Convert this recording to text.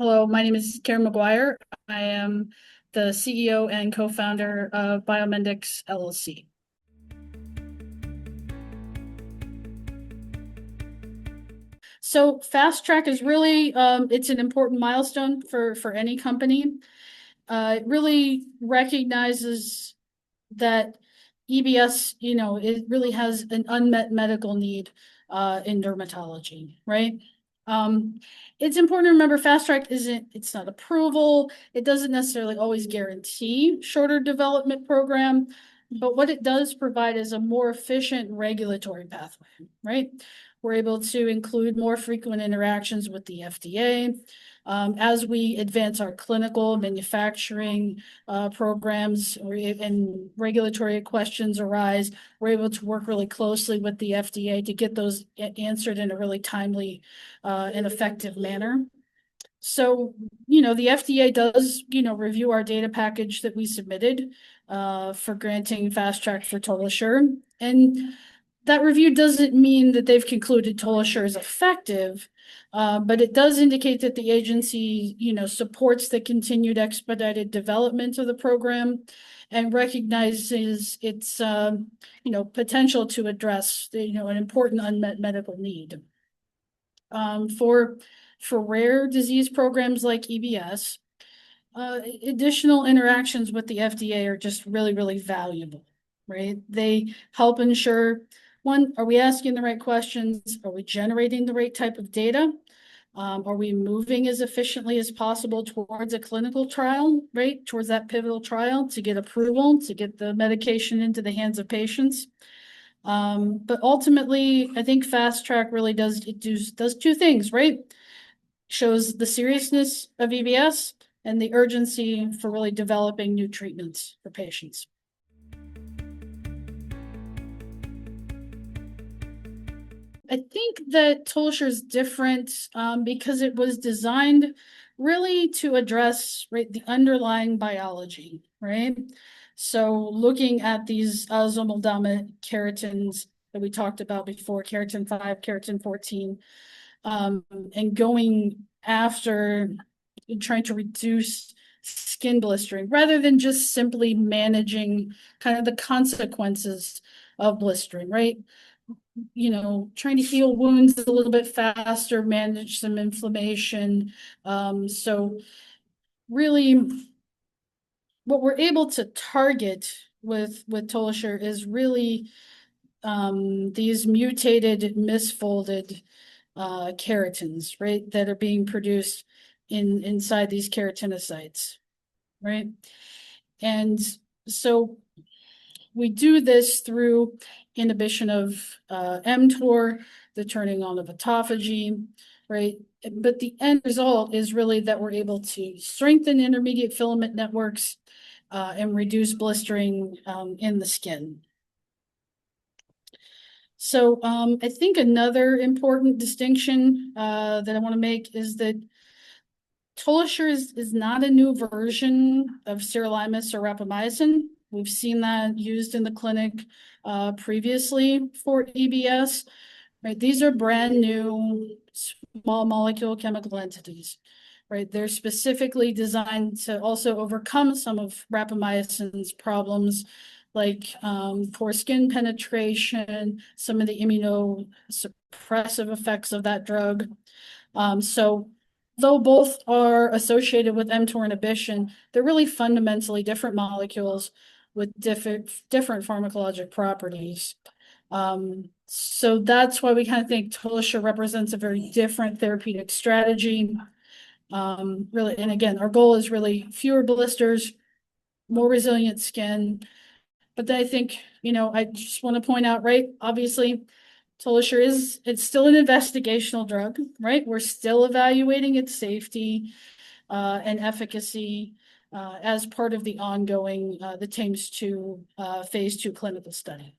Hello, my name is Keratin McGuire. I am the CEO and co-founder of BioMendics LLC. So Fast Track is really, it's an important milestone for any company. It really recognizes that EBS, it really has an unmet medical need in dermatology, right? It's important to remember Fast Track it's not approval. It doesn't necessarily always guarantee shorter development program, but what it does provide is a more efficient regulatory pathway, right? We're able to include more frequent interactions with the FDA. As we advance our clinical manufacturing programs and regulatory questions arise, we're able to work really closely with the FDA to get those answered in a really timely and effective manner. So, the FDA does, review our data package that we submitted for granting Fast Track for TolaSure. And that review doesn't mean that they've concluded TolaSure is effective, but it does indicate that the agency, supports the continued expedited development of the program and recognizes its, potential to address, an important unmet medical need. For rare disease programs like EBS, additional interactions with the FDA are just really, really valuable, right? They help ensure, one, are we asking the right questions? Are we generating the right type of data? Are we moving as efficiently as possible towards a clinical trial, right? Towards that pivotal trial to get approval, to get the medication into the hands of patients. But ultimately, I think Fast Track really does two things, right? Shows the seriousness of EBS and the urgency for really developing new treatments for patients. I think that TolaSure is different because it was designed really to address, right, the underlying biology, right? So looking at these autosomal dominant keratins that we talked about before, keratin 5, keratin 14, and going after and trying to reduce skin blistering rather than just simply managing kind of the consequences of blistering, right? Trying to heal wounds a little bit faster, manage some inflammation. So really what we're able to target with TolaSure is really these mutated, misfolded keratins, right, that are being produced inside these keratinocytes, right? And so we do this through inhibition of mTOR, the turning on of autophagy, right? But the end result is really that we're able to strengthen intermediate filament networks and reduce blistering in the skin. So I think another important distinction that I want to make is that TolaSure is not a new version of sirolimus or rapamycin. We've seen that used in the clinic previously for EBS. Right? These are brand new small molecule chemical entities. Right? They're specifically designed to also overcome some of rapamycin's problems, like poor skin penetration, some of the immunosuppressive effects of that drug. So though both are associated with mTOR inhibition, they're really fundamentally different molecules with different pharmacologic properties. So that's why we kind of think TolaSure represents a very different therapeutic strategy. Really, and again, our goal is really fewer blisters, more resilient skin. But then I think, I just want to point out, right, obviously, TolaSure it's still an investigational drug, right? We're still evaluating its safety and efficacy as part of the ongoing, the TAMES 2 phase 2 clinical study.